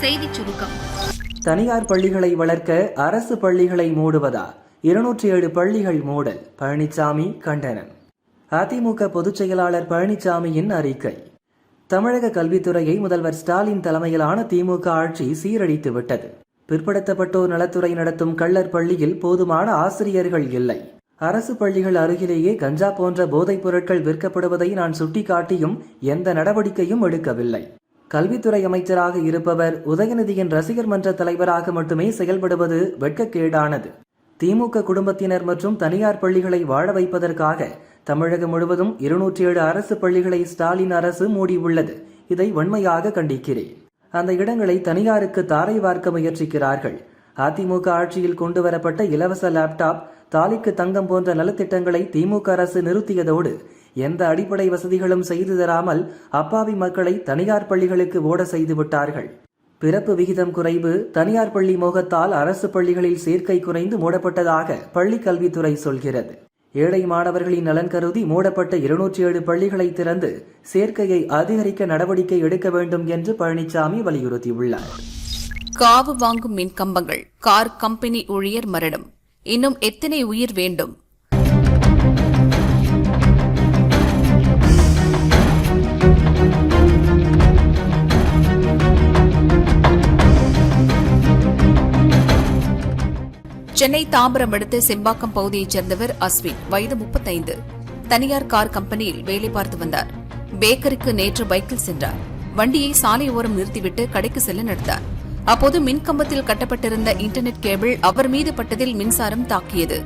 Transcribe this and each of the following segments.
செய்திச் சுருக்கம். தனியார் பள்ளிகளை வளர்க்க அரசு பள்ளிகளை மூடுவதா? 207 பள்ளிகள் மூடல். பழனிசாமி கண்டனம். அதிமுக பொதுச் செயலாளர் பழனிசாமியின் அறிக்கை. தமிழக கல்வித்துறையை முதல்வர் ஸ்டாலின் தலைமையிலான திமுக ஆட்சி சீரழித்து விட்டது. பிற்படுத்தப்பட்டோர் நலத்துறை நடத்தும் கள்ளர் பள்ளியில் போதுமான ஆசிரியர்கள் இல்லை. அரசு பள்ளிகள் அருகிலேயே கஞ்சா போன்ற போதைப் பொருட்கள் விற்கப்படுவதை நான் சுட்டிக்காட்டியும் எந்த நடவடிக்கையும் எடுக்கவில்லை. கல்வித்துறை அமைச்சராக இருப்பவர் உதயநிதியின் ரசிகர் மன்ற தலைவராக மட்டுமே செயல்படுவது வெட்கக்கேடானது. திமுக குடும்பத்தினர் மற்றும் தனியார் பள்ளிகளை வாழ வைப்பதற்காக தமிழகம் முழுவதும் 207 அரசு பள்ளிகளை ஸ்டாலின் அரசு மூடியுள்ளது. இதை வன்மையாக கண்டிக்கிறேன். அந்த இடங்களை தனியாருக்கு தாரை வார்க்க முயற்சிக்கிறார்கள். அதிமுக ஆட்சியில் கொண்டுவரப்பட்ட இலவச லேப்டாப், தாலிக்கு தங்கம் போன்ற நலத்திட்டங்களை திமுக அரசு நிறுத்தியதோடு எந்த அடிப்படை வசதிகளும் செய்து தராமல் அப்பாவி மக்களை தனியார் பள்ளிகளுக்கு ஓட செய்து விட்டார்கள். பிறப்பு விகிதம் குறைவு, தனியார் பள்ளி மோகத்தால் அரசு பள்ளிகளில் சேர்க்கை குறைந்து மூடப்பட்டதாக பள்ளி கல்வித்துறை சொல்கிறது. ஏழை மாணவர்களின் நலன் கருதி மூடப்பட்ட 207 பள்ளிகளை திறந்து சேர்க்கையை அதிகரிக்க நடவடிக்கை எடுக்க வேண்டும் என்று பழனிசாமி வலியுறுத்தியுள்ளார். காவு வாங்கும் மின்கம்பங்கள், கார் கம்பெனி ஊழியர் மரணம். இன்னும் எத்தனை உயிர் வேண்டும்? சென்னை தாம்பரம் அடுத்த செம்பாக்கம் பகுதியைச் சேர்ந்தவர் அஸ்வின், வயது 35. தனியார் கார் கம்பெனியில் வேலை பார்த்து வந்தார். பேக்கரிக்கு நேற்று பைக்கில் சென்றார். வண்டியை சாலையோரம் நிறுத்திவிட்டு கடைக்கு செல்ல நடந்தார். அப்போது மின்கம்பத்தில் கட்டப்பட்டிருந்த இன்டர்நெட் கேபிள் அவர் மீது பட்டதில் மின்சாரம் தாக்கியது.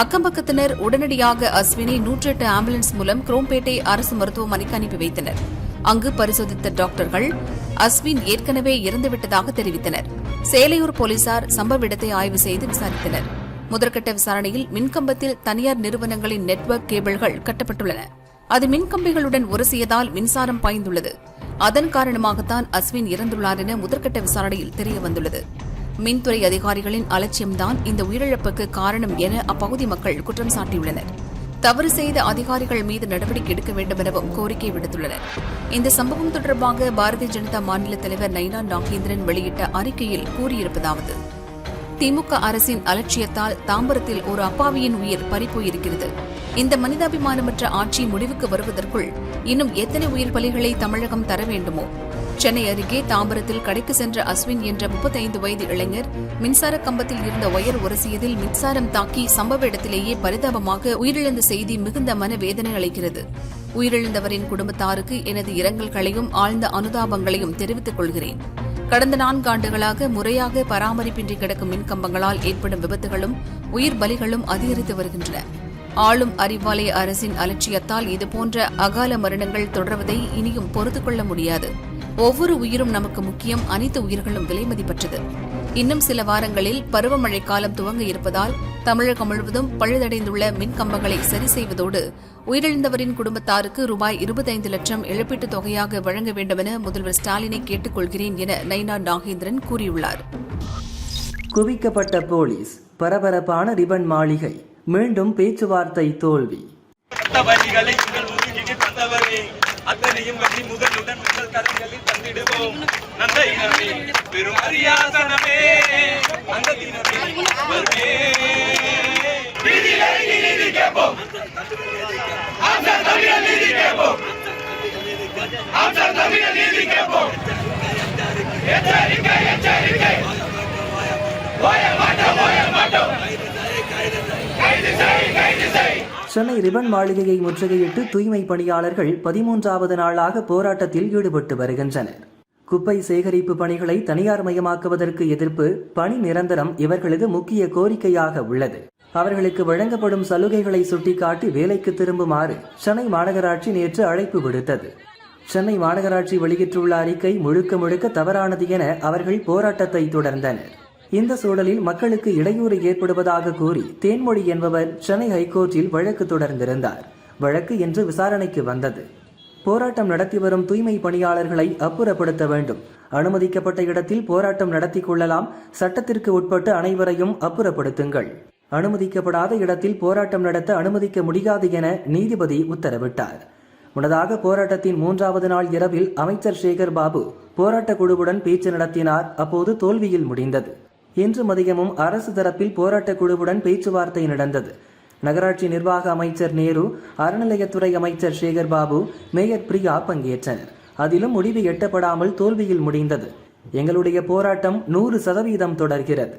அக்கம்பக்கத்தினர் உடனடியாக அஸ்வினை 108 ஆம்புலன்ஸ் மூலம் குரோம்பேட்டை அரசு மருத்துவமனைக்கு அனுப்பி வைத்தனர். அங்கு பரிசோதித்த டாக்டர்கள் அஸ்வின் ஏற்கனவே இறந்துவிட்டதாக தெரிவித்தனர். சேலையூர் போலீசார் சம்பவ இடத்தை ஆய்வு செய்து விசாரித்தனர். முதற்கட்ட விசாரணையில் மின்கம்பத்தில் தனியார் நிறுவனங்களின் நெட்வொர்க் கேபிள்கள் கட்டப்பட்டுள்ளன. அது மின்கம்பிகளுடன் உரசியதால் மின்சாரம் பாய்ந்துள்ளது. அதன் காரணமாகத்தான் அஸ்வின் இறந்துள்ளார் என முதற்கட்ட விசாரணையில் தெரியவந்துள்ளது. மின்துறை அதிகாரிகளின் அலட்சியம்தான் இந்த உயிரிழப்புக்கு காரணம் என அப்பகுதி மக்கள் குற்றம் சாட்டியுள்ளனர். தவறு செய்த அதிகாரிகள் மீது நடவடிக்கை எடுக்க வேண்டும் எனவும் கோரிக்கை விடுத்துள்ளனர். இந்த சம்பவம் தொடர்பாக பாரதிய ஜனதா மாநில தலைவர் நைனா நாகேந்திரன் வெளியிட்ட அறிக்கையில் கூறியிருப்பதாவது: திமுக அரசின் அலட்சியத்தால் தாம்பரத்தில் ஒரு அப்பாவியின் உயிர் பறிபோயிருக்கிறது. இந்த மனிதாபிமானமற்ற ஆட்சி முடிவுக்கு வருவதற்குள் இன்னும் எத்தனை உயிர் பலிகளை தமிழகம் தர வேண்டுமோ? சென்னை அருகே தாம்பரத்தில் கடைக்கு சென்ற அஸ்வின் என்ற 35 வயது இளைஞர் மின்சார கம்பத்தில் இருந்த ஒயர் உரசியதில் மின்சாரம் தாக்கி சம்பவ இடத்திலேயே பரிதாபமாக உயிரிழந்த செய்தி மிகுந்த மனவேதனை அளிக்கிறது. உயிரிழந்தவரின் குடும்பத்தாருக்கு எனது இரங்கல்களையும் ஆழ்ந்த அனுதாபங்களையும் தெரிவித்துக் கொள்கிறேன். கடந்த 4 ஆண்டுகளாக முறையாக பராமரிப்பின்றி கிடக்கும் மின்கம்பங்களால் ஏற்படும் விபத்துகளும் உயிர் பலிகளும் அதிகரித்து வருகின்றன. ஆளும் அறிவாலய அரசின் அலட்சியத்தால் இதுபோன்ற அகால மரணங்கள் தொடர்வதை இனியும் பொறுத்துக் கொள்ள முடியாது. ஒவ்வொரு உயிரும் நமக்கு முக்கியம். அனைத்து உயிர்களும் விலைமதிப்பற்றது. இன்னும் சில வாரங்களில் பருவமழை காலம் துவங்க இருப்பதால் தமிழகம் முழுவதும் பழுதடைந்துள்ள மின்கம்பங்களை சரி செய்வதோடு உயிரிழந்தவரின் குடும்பத்தாருக்கு ரூபாய் 25 லட்சம் இழப்பீட்டுத் தொகையாக வழங்க வேண்டுமென முதல்வர் ஸ்டாலினை கேட்டுக் கொள்கிறேன் என நைனா நாகேந்திரன் கூறியுள்ளார். குவிக்கப்பட்ட போலீஸ், பரபரப்பான ரிபன் மாளிகை, மீண்டும் பேச்சுவார்த்தை தோல்வி. அத்தனையும் வழி முதலுடன் உங்கள் கரங்களில் தந்திடுவோம். அந்த இனமே பெரும் அரியாசனமே, அந்த தினமே வருமே. நீதி கேட்போம், ஆம்சார் தமிழர் நீதி கேட்போம், ஆம்சார் தமிழர் நீதி கேட்போம். எச்சரிக்கை எச்சரிக்கை, ஓய மாட்டோம் ஓய மாட்டோம். கைது செய் கைது செய். சென்னை ரிபன் மாளிகையை முற்றுகையிட்டு தூய்மை பணியாளர்கள் 13வது நாளாக போராட்டத்தில் ஈடுபட்டு வருகின்றனர். குப்பை சேகரிப்பு பணிகளை தனியார் மயமாக்குவதற்கு எதிர்ப்பு, பணி நிரந்தரம் இவர்களது முக்கிய கோரிக்கையாக உள்ளது. அவர்களுக்கு வழங்கப்படும் சலுகைகளை சுட்டிக்காட்டி வேலைக்கு திரும்புமாறு சென்னை மாநகராட்சி நேற்று அழைப்பு விடுத்தது. சென்னை மாநகராட்சி வெளியிட்டுள்ள அறிக்கை முழுக்க முழுக்க தவறானது என அவர்கள் போராட்டத்தை தொடர்ந்தனர். இந்த சூழலில் மக்களுக்கு இடையூறு ஏற்படுவதாக கூறி தேன்மொழி என்பவர் சென்னை ஹைகோர்ட்டில் வழக்கு தொடர்ந்திருந்தார். வழக்கு இன்று விசாரணைக்கு வந்தது. போராட்டம் நடத்தி வரும் தூய்மை பணியாளர்களை அப்புறப்படுத்த வேண்டும். அனுமதிக்கப்பட்ட இடத்தில் போராட்டம் நடத்தி கொள்ளலாம். சட்டத்திற்கு உட்பட்டு அனைவரையும் அப்புறப்படுத்துங்கள். அனுமதிக்கப்படாத இடத்தில் போராட்டம் நடத்த அனுமதிக்க முடியாது என நீதிபதி உத்தரவிட்டார். முன்னதாக போராட்டத்தின் 3வது நாள் இரவில் அமைச்சர் சேகர் பாபு போராட்ட குழுவுடன் பேச்சு நடத்தினார். அப்போது தோல்வியில் முடிந்தது. இன்று மதியமும் அரசு தரப்பில் போராட்ட குழுவுடன் பேச்சுவார்த்தை நடந்தது. நகராட்சி நிர்வாக அமைச்சர் நேரு, அறநிலையத்துறை அமைச்சர் சேகர் பாபு, மேயர் பிரியா பங்கேற்றனர். அதிலும் முடிவு எட்டப்படாமல் தோல்வியில் முடிந்தது. எங்களுடைய போராட்டம் 100% தொடர்கிறது.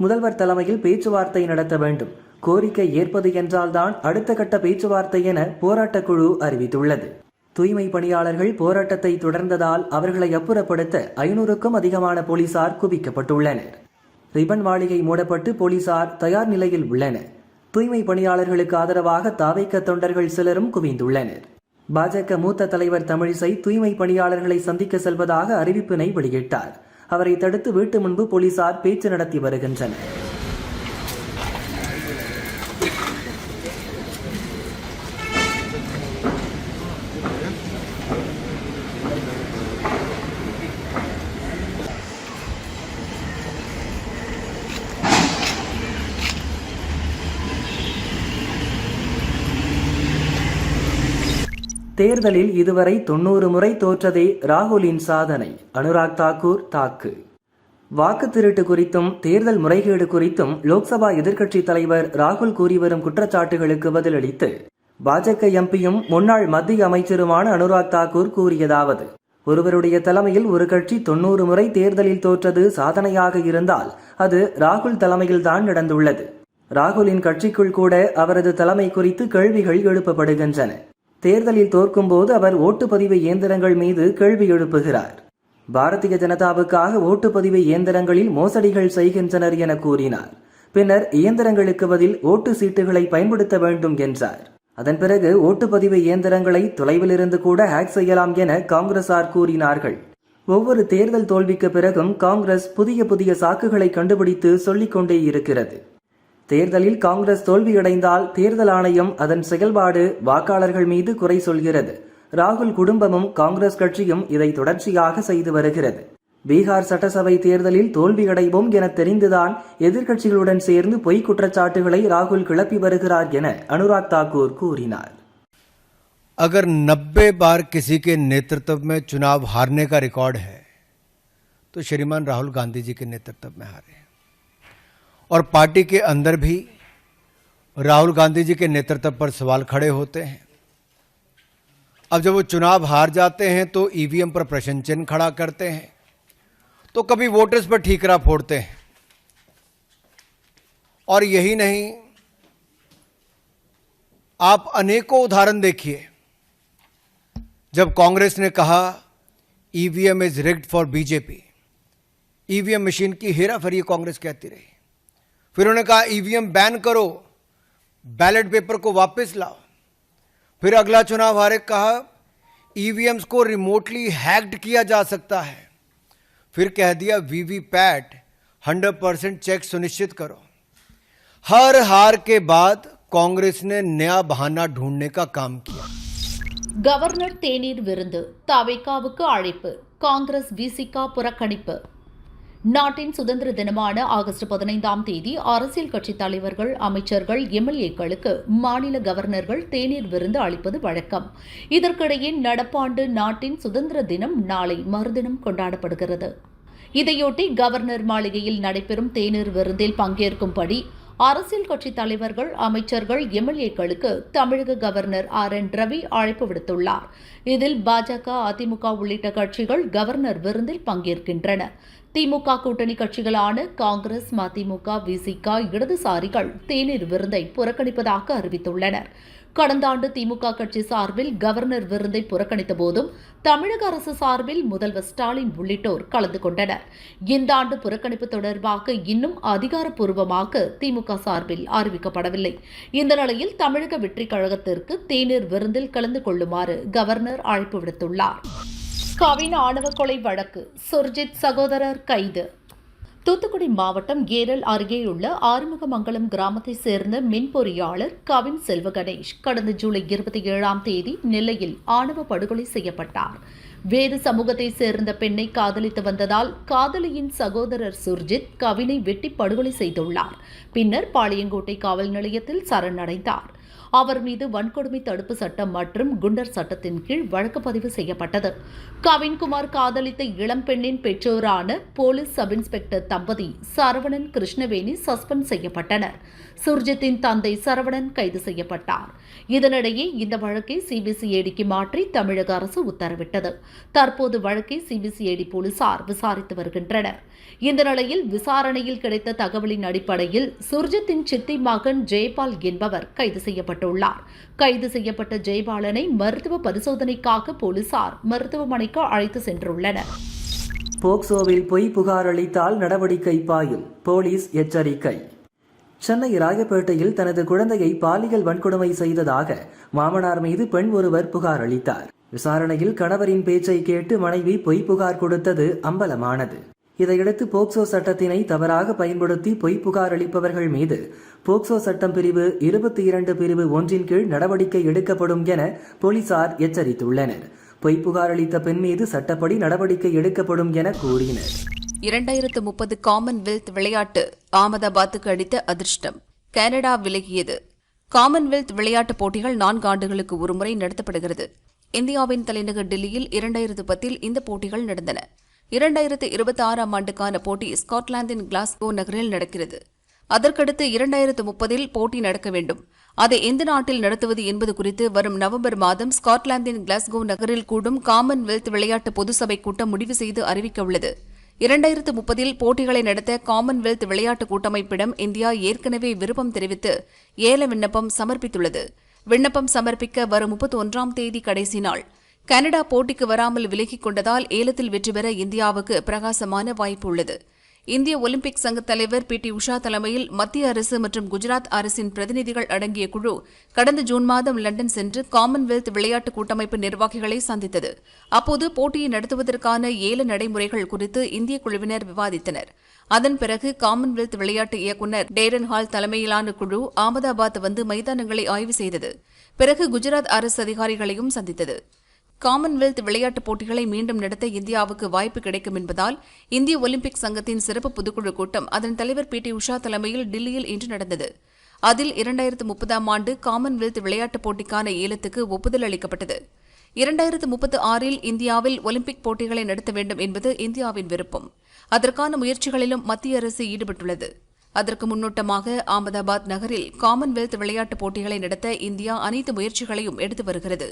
முதல்வர் தலைமையில் பேச்சுவார்த்தை நடத்த வேண்டும். கோரிக்கை ஏற்பது என்றால்தான் அடுத்த கட்ட பேச்சுவார்த்தை என போராட்டக் குழு அறிவித்துள்ளது. தூய்மை பணியாளர்கள் போராட்டத்தை தொடர்ந்ததால் அவர்களை அப்புறப்படுத்த 500க்கும் அதிகமான போலீசார் குவிக்கப்பட்டுள்ளனர். ரிப்பன் மாளிகை மூடப்பட்டு போலீசார் தயார் நிலையில் உள்ளனர். தூய்மை பணியாளர்களுக்கு ஆதரவாக தாவேக தொண்டர்கள் சிலரும் குவிந்துள்ளனர். பாஜக மூத்த தலைவர் தமிழிசை தூய்மை பணியாளர்களை சந்திக்க செல்வதாக அறிவிப்பினை வெளியிட்டார். அவரை தடுத்து வீட்டு முன்பு போலீசார் பேச்சு நடத்தி வருகின்றனர். தேர்தலில் இதுவரை 90 முறை தோற்றதே ராகுலின் சாதனை. அனுராக் தாக்கூர் தாக்கு. வாக்கு திருட்டு குறித்தும் தேர்தல் முறைகேடு குறித்தும் லோக்சபா எதிர்க்கட்சித் தலைவர் ராகுல் கூறிவரும் குற்றச்சாட்டுகளுக்கு பதிலளித்து பாஜக எம்பியும் முன்னாள் மத்திய அமைச்சருமான அனுராக் தாக்கூர் கூறியதாவது: ஒருவருடைய தலைமையில் ஒரு கட்சி 90 முறை தேர்தலில் தோற்றது சாதனையாக இருந்தால் அது ராகுல் தலைமையில்தான் நடந்துள்ளது. ராகுலின் கட்சிக்குள் கூட அவரது தலைமை குறித்து கேள்விகள் எழுப்பப்படுகின்றன. தேர்தலில் தோற்கும்போது அவர் ஓட்டுப்பதிவு இயந்திரங்கள் மீது கேள்வி எழுப்புகிறார். பாரதிய ஜனதாவுக்காக ஓட்டுப்பதிவு இயந்திரங்களில் மோசடிகள் செய்கின்றனர் என கூறினார். பின்னர் இயந்திரங்களுக்கு பதில் ஓட்டு சீட்டுகளை பயன்படுத்த வேண்டும் என்றார். அதன் பிறகு ஓட்டுப்பதிவு இயந்திரங்களை தொலைவிலிருந்து கூட ஹேக் செய்யலாம் என காங்கிரசார் கூறினார்கள். ஒவ்வொரு தேர்தல் தோல்விக்கு பிறகும் காங்கிரஸ் புதிய சாக்குகளை கண்டுபிடித்து சொல்லிக்கொண்டே இருக்கிறது. தேர்தலில் காங்கிரஸ் தோல்வியடைந்தால் தேர்தல் ஆணையம் அதன் செயல்பாடு வாக்காளர்கள் மீது குறை சொல்கிறது. ராகுல் குடும்பமும் காங்கிரஸ் கட்சியும் இதை தொடர்ச்சியாக செய்து வருகிறது. பீகார் சட்டசபை தேர்தலில் தோல்வியடைவோம் என தெரிந்துதான் எதிர்க்கட்சிகளுடன் சேர்ந்து பொய் குற்றச்சாட்டுகளை ராகுல் கிளப்பி வருகிறார் என அனுராக் தாக்கூர் கூறினார். अगर 90 बार किसी के नेतृत्व में चुनाव हारने का रिकॉर्ड है तो श्रीमान राहुल गांधी जी के नेतृत्व में हारे और पार्टी के अंदर भी राहुल गांधी जी के नेतृत्व पर सवाल खड़े होते हैं. अब जब वो चुनाव हार जाते हैं तो ईवीएम पर प्रश्न चिन्ह खड़ा करते हैं, तो कभी वोटर्स पर ठीकरा फोड़ते हैं. और यही नहीं, आप अनेकों उदाहरण देखिए. जब कांग्रेस ने कहा EVM is rigged for BJP, EVM machine की हेराफेरी कांग्रेस कहती रही. फिर उन्होंने कहा ईवीएम बैन करो, बैलेट पेपर को वापस लाओ. फिर अगला चुनाव हारे कहा ईवीएम्स को रिमोटली हैक्ड किया जा सकता है. फिर कह दिया वीवीपैट 100% चेक सुनिश्चित करो. हर हार के बाद कांग्रेस ने नया बहाना ढूंढने का काम किया. கவர்னர் தேநீர் விருந்து, தவேகாவுக்கு அழைப்பு, காங்கிரஸ் விசிகா புறக்கணிப்பு. நாட்டின் சுதந்திர தினமான ஆகஸ்ட் 15ஆம் தேதி அரசியல் கட்சித் தலைவர்கள், அமைச்சர்கள், எம்எல்ஏக்களுக்கு மாநில கவர்னர்கள் தேநீர் விருந்து அளிப்பது வழக்கம். இதற்கிடையே நடப்பாண்டு நாட்டின் சுதந்திர தினம் நாளை மறுதினம் கொண்டாடப்படுகிறது. இதையொட்டி கவர்னர் மாளிகையில் நடைபெறும் தேநீர் விருந்தில் பங்கேற்கும்படி அரசியல் கட்சித் தலைவர்கள், அமைச்சர்கள், எம்எல்ஏக்களுக்கு தமிழக கவர்னர் RN ரவி அழைப்பு விடுத்துள்ளார். இதில் பாஜக, அதிமுக உள்ளிட்ட கட்சிகள் கவர்னர் விருந்தில் பங்கேற்கின்றன. திமுக கூட்டணி கட்சிகளான காங்கிரஸ், மதிமுக, விசிகா, இடதுசாரிகள் தேநீர் விருந்தை புறக்கணிப்பதாக அறிவித்துள்ளனர். கடந்த ஆண்டு திமுக கட்சி சார்பில் கவர்னர் விருந்தை புறக்கணித்த போதும் தமிழக அரசு சார்பில் முதல்வர் ஸ்டாலின் உள்ளிட்டோர் கலந்து கொண்டனர். இந்த ஆண்டு புறக்கணிப்பு தொடர்பாக இன்னும் அதிகாரப்பூர்வமாக திமுக சார்பில் அறிவிக்கப்படவில்லை. இந்த நிலையில் தமிழக வெற்றிக் கழகத்திற்கு தேநீர் விருந்தில் கலந்து கொள்ளுமாறு கவர்னர் அழைப்பு விடுத்துள்ளார். கவின் ஆணவ கொலை வழக்கு, சுர்ஜித் சகோதரர் கைது. தூத்துக்குடி மாவட்டம் ஏரல் அருகேயுள்ள ஆறுமுகமங்கலம் கிராமத்தைச் சேர்ந்த மின் பொறியாளர் கவின் செல்வ கணேஷ் கடந்த ஜூலை 27ஆம் தேதி நெல்லையில் ஆணவ படுகொலை செய்யப்பட்டார். வேறு சமூகத்தைச் சேர்ந்த பெண்ணை காதலித்து வந்ததால் காதலியின் சகோதரர் சுர்ஜித் கவினை வெட்டி படுகொலை செய்துள்ளார். பின்னர் பாளையங்கோட்டை காவல் நிலையத்தில் சரணடைந்தார். அவர் மீது வன்கொடுமை தடுப்பு சட்டம் மற்றும் குண்டர் சட்டத்தின் கீழ் வழக்கு பதிவு செய்யப்பட்டது. கவின்குமார் காதலித்த இளம்பெண்ணின் பெற்றோரான போலீஸ் சப் இன்ஸ்பெக்டர் தம்பதி சரவணன் கிருஷ்ணவேணி சஸ்பெண்ட் செய்யப்பட்டனர். சுர்ஜித்தின் தந்தை சரவணன் கைது செய்யப்பட்டார். இதனிடையே இந்த வழக்கை சிபிசிஐடிக்கு மாற்றி தமிழக அரசு உத்தரவிட்டது. தற்போது வழக்கை சிபிசிஐடி போலீசார் விசாரித்து வருகின்றனர். இந்த நிலையில் விசாரணையில் கிடைத்த தகவலின் அடிப்படையில் சுர்ஜித்தின் சித்தி மகன் ஜெயபால் என்பவர் கைது செய்யப்பட்டுள்ளார். கைது செய்யப்பட்ட ஜெயபாலனை மருத்துவ பரிசோதனைக்காக போலீசார் மருத்துவமனைக்கு அழைத்து சென்றுள்ளனர். போக்சோவில் பொய் புகார் அளித்தால் நடவடிக்கை பாயும், போலீஸ் எச்சரிக்கை. சென்னை ராயப்பேட்டையில் தனது குழந்தையை பாலியல் வன்கொடுமை செய்ததாக மாமனார் மீது பெண் ஒருவர் புகார் அளித்தார். விசாரணையில் கணவரின் பேச்சை கேட்டு மனைவி பொய் புகார் கொடுத்தது அம்பலமானது. இதையடுத்து போக்சோ சட்டத்தினை தவறாக பயன்படுத்தி பொய் புகார் அளிப்பவர்கள் மீது போக்சோ சட்டம் பிரிவு 22 பிரிவு 1 கீழ் நடவடிக்கை எடுக்கப்படும் என போலீசார் எச்சரித்துள்ளனர். பொய் புகார் அளித்த பெண் மீது சட்டப்படி நடவடிக்கை எடுக்கப்படும் என கூறினர். 2030 காமன்வெல்த் விளையாட்டு அகமதாபாத்துக்கு அடித்த அதிர்ஷ்டம். கனடா விலகியது. காமன்வெல்த் விளையாட்டுப் போட்டிகள் 4 ஆண்டுகளுக்கு ஒருமுறை நடத்தப்படுகிறது. இந்தியாவின் தலைநகர் டில்லியில் 2010 இந்த போட்டிகள் நடந்தன. 2026 ஆண்டுக்கான போட்டி ஸ்காட்லாந்தின் கிளாஸ்கோ நகரில் நடக்கிறது. அதற்கடுத்து 2030 போட்டி நடக்க வேண்டும். அதை எந்த நாட்டில் நடத்துவது என்பது குறித்து வரும் நவம்பர் மாதம் ஸ்காட்லாந்தின் கிளாஸ்கோ நகரில் கூடும் காமன்வெல்த் விளையாட்டு பொதுசபை கூட்டம் முடிவு செய்து அறிவிக்க உள்ளது. 2030 போட்டிகளை நடத்த காமன்வெல்த் விளையாட்டு கூட்டமைப்பிடம் இந்தியா ஏற்கனவே விருப்பம் தெரிவித்து ஏல விண்ணப்பம் சமர்ப்பித்துள்ளது. விண்ணப்பம் சமர்ப்பிக்க வரும் 31ஆம் தேதி கடைசி நாள். கனடா போட்டிக்கு வராமல் விலகிக் கொண்டதால் ஏலத்தில் வெற்றி பெற இந்தியாவுக்கு பிரகாசமான வாய்ப்பு உள்ளது. இந்திய ஒலிம்பிக் சங்க தலைவர் PT உஷா தலைமையில் மத்திய அரசு மற்றும் குஜராத் அரசின் பிரதிநிதிகள் அடங்கிய குழு கடந்த ஜூன் மாதம் லண்டன் சென்று காமன்வெல்த் விளையாட்டு கூட்டமைப்பு நிர்வாகிகளை சந்தித்தது. அப்போது போட்டியை நடத்துவதற்கான ஏல நடைமுறைகள் குறித்து இந்திய குழுவினர் விவாதித்தனர். அதன் பிறகு காமன்வெல்த் விளையாட்டு இயக்குநர் டேரன் ஹால் தலைமையிலான குழு அகமதாபாத் வந்து மைதானங்களை ஆய்வு செய்தது. பிறகு குஜராத் அரசு அதிகாரிகளையும் சந்தித்தது. காமன்வெல்த் விளையாட்டுப் போட்டிகளை மீண்டும் நடத்த இந்தியாவுக்கு வாய்ப்பு கிடைக்கும் என்பதால் இந்திய ஒலிம்பிக் சங்கத்தின் சிறப்பு பொதுக்குழு கூட்டம் அதன் தலைவர் PT உஷா தலைமையில் டில்லியில் இன்று நடந்தது. அதில் 2030ஆம் ஆண்டு காமன்வெல்த் விளையாட்டுப் போட்டிக்கான ஏலத்துக்கு ஒப்புதல் அளிக்கப்பட்டது. 2036 இந்தியாவில் ஒலிம்பிக் போட்டிகளை நடத்த வேண்டும் என்பது இந்தியாவின் விருப்பம். அதற்கான முயற்சிகளிலும் மத்திய அரசு ஈடுபட்டுள்ளது. அதற்கு முன்னோட்டமாக அகமதாபாத் நகரில் காமன்வெல்த் விளையாட்டுப் போட்டிகளை நடத்த இந்தியா அனைத்து முயற்சிகளையும் எடுத்து வருகிறது.